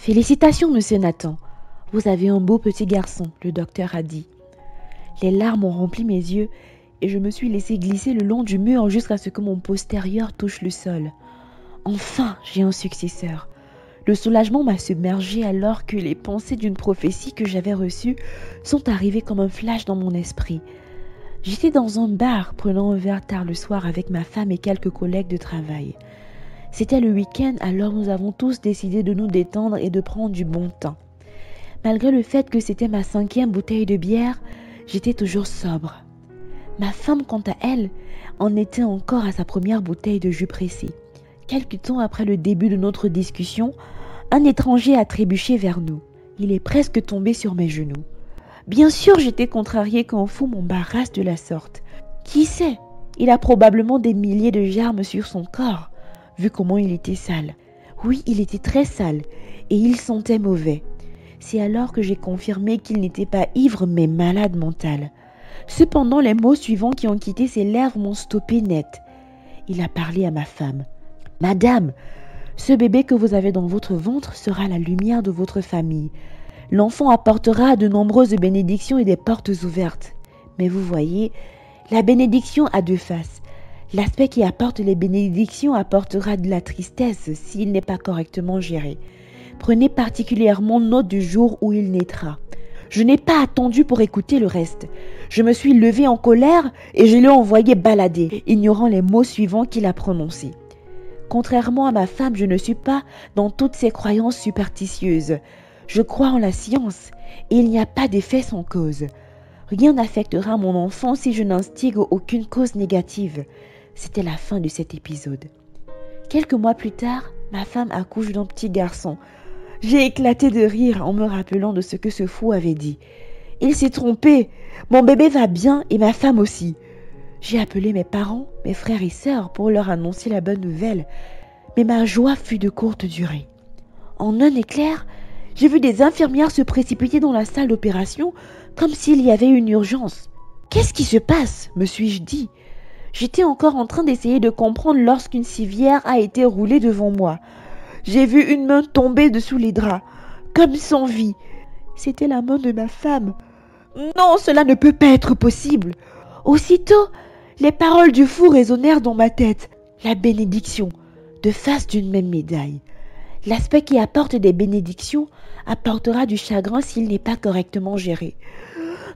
Félicitations, monsieur Nathan. Vous avez un beau petit garçon, le docteur a dit. Les larmes ont rempli mes yeux et je me suis laissé glisser le long du mur jusqu'à ce que mon postérieur touche le sol. Enfin, j'ai un successeur. Le soulagement m'a submergé alors que les pensées d'une prophétie que j'avais reçue sont arrivées comme un flash dans mon esprit. J'étais dans un bar prenant un verre tard le soir avec ma femme et quelques collègues de travail. C'était le week-end, alors nous avons tous décidé de nous détendre et de prendre du bon temps. Malgré le fait que c'était ma 5e bouteille de bière, j'étais toujours sobre. Ma femme, quant à elle, en était encore à sa première bouteille de jus pressé. Quelque temps après le début de notre discussion, un étranger a trébuché vers nous. Il est presque tombé sur mes genoux. Bien sûr, j'étais contrariée qu'un fou m'embarrasse de la sorte. Qui sait, il a probablement des milliers de germes sur son corps, vu comment il était sale. Oui, il était très sale et il sentait mauvais. C'est alors que j'ai confirmé qu'il n'était pas ivre mais malade mental. Cependant, les mots suivants qui ont quitté ses lèvres m'ont stoppé net. Il a parlé à ma femme. « Madame, ce bébé que vous avez dans votre ventre sera la lumière de votre famille. L'enfant apportera de nombreuses bénédictions et des portes ouvertes. Mais vous voyez, la bénédiction a 2 faces. L'aspect qui apporte les bénédictions apportera de la tristesse s'il n'est pas correctement géré. Prenez particulièrement note du jour où il naîtra. Je n'ai pas attendu pour écouter le reste. Je me suis levée en colère et je l'ai envoyé balader, ignorant les mots suivants qu'il a prononcés. Contrairement à ma femme, je ne suis pas dans toutes ces croyances superstitieuses. Je crois en la science et il n'y a pas d'effet sans cause. Rien n'affectera mon enfant si je n'instigue aucune cause négative. C'était la fin de cet épisode. Quelques mois plus tard, ma femme accouche d'un petit garçon. J'ai éclaté de rire en me rappelant de ce que ce fou avait dit. Il s'est trompé. Mon bébé va bien et ma femme aussi. J'ai appelé mes parents, mes frères et sœurs pour leur annoncer la bonne nouvelle. Mais ma joie fut de courte durée. En un éclair, j'ai vu des infirmières se précipiter dans la salle d'opération comme s'il y avait une urgence. « Qu'est-ce qui se passe ?» me suis-je dit. J'étais encore en train d'essayer de comprendre lorsqu'une civière a été roulée devant moi. J'ai vu une main tomber dessous les draps, comme sans vie. C'était la main de ma femme. Non, cela ne peut pas être possible. Aussitôt, les paroles du fou résonnèrent dans ma tête. La bénédiction, 2 faces d'une même médaille. L'aspect qui apporte des bénédictions apportera du chagrin s'il n'est pas correctement géré.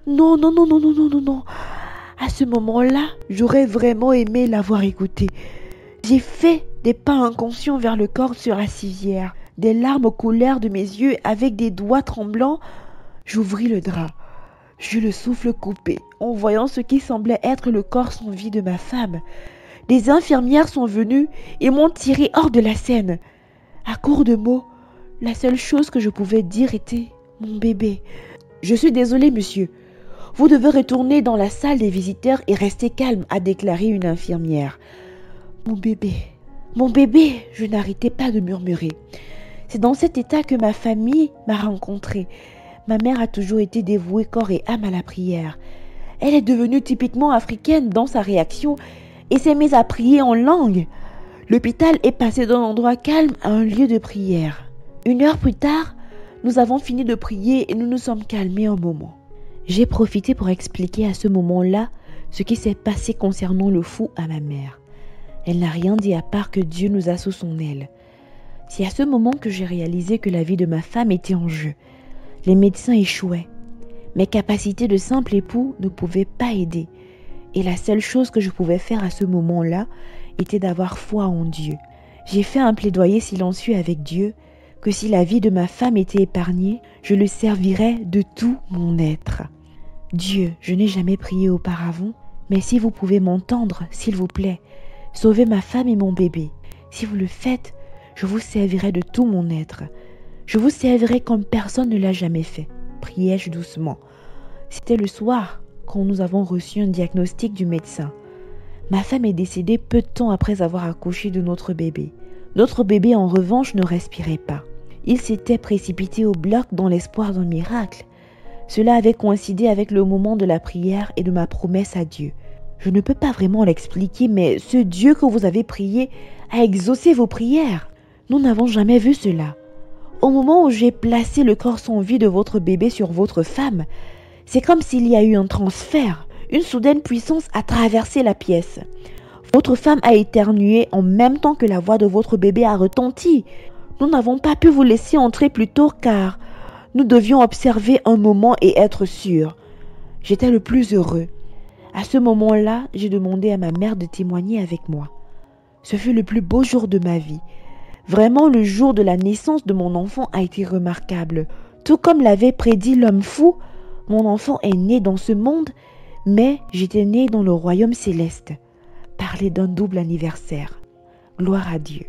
Non, non, non, non, non, non, non, non. À ce moment-là, j'aurais vraiment aimé l'avoir écouté. J'ai fait des pas inconscients vers le corps sur la civière. Des larmes coulèrent de mes yeux avec des doigts tremblants. J'ouvris le drap. J'eus le souffle coupé en voyant ce qui semblait être le corps sans vie de ma femme. Des infirmières sont venues et m'ont tiré hors de la scène. À court de mots, la seule chose que je pouvais dire était « mon bébé ». « Je suis désolée, monsieur. Vous devez retourner dans la salle des visiteurs et rester calme », a déclaré une infirmière. « Mon bébé », je n'arrêtais pas de murmurer. C'est dans cet état que ma famille m'a rencontrée. Ma mère a toujours été dévouée corps et âme à la prière. Elle est devenue typiquement africaine dans sa réaction et s'est mise à prier en langue. L'hôpital est passé d'un endroit calme à un lieu de prière. 1 heure plus tard, nous avons fini de prier et nous nous sommes calmés un moment. J'ai profité pour expliquer à ce moment-là ce qui s'est passé concernant le fou à ma mère. Elle n'a rien dit à part que Dieu nous a sous son aile. C'est à ce moment que j'ai réalisé que la vie de ma femme était en jeu. Les médecins échouaient. Mes capacités de simple époux ne pouvaient pas aider. Et la seule chose que je pouvais faire à ce moment-là était d'avoir foi en Dieu. J'ai fait un plaidoyer silencieux avec Dieu que si la vie de ma femme était épargnée, je le servirais de tout mon être. Dieu, je n'ai jamais prié auparavant, mais si vous pouvez m'entendre, s'il vous plaît, sauvez ma femme et mon bébé. Si vous le faites, je vous servirai de tout mon être. Je vous servirai comme personne ne l'a jamais fait, priai-je doucement. C'était le soir, quand nous avons reçu un diagnostic du médecin. Ma femme est décédée peu de temps après avoir accouché de notre bébé. Notre bébé, en revanche, ne respirait pas. Il s'était précipité au bloc dans l'espoir d'un miracle. Cela avait coïncidé avec le moment de la prière et de ma promesse à Dieu. Je ne peux pas vraiment l'expliquer, mais ce Dieu que vous avez prié a exaucé vos prières. Nous n'avons jamais vu cela. Au moment où j'ai placé le corps sans vie de votre bébé sur votre femme, c'est comme s'il y a eu un transfert. Une soudaine puissance a traversé la pièce. Votre femme a éternué en même temps que la voix de votre bébé a retenti. Nous n'avons pas pu vous laisser entrer plus tôt car nous devions observer un moment et être sûrs. J'étais le plus heureux. À ce moment-là, j'ai demandé à ma mère de témoigner avec moi. Ce fut le plus beau jour de ma vie. Vraiment, le jour de la naissance de mon enfant a été remarquable. Tout comme l'avait prédit l'homme fou, mon enfant est né dans ce monde, mais j'étais né dans le royaume céleste. Parler d'un double anniversaire. Gloire à Dieu.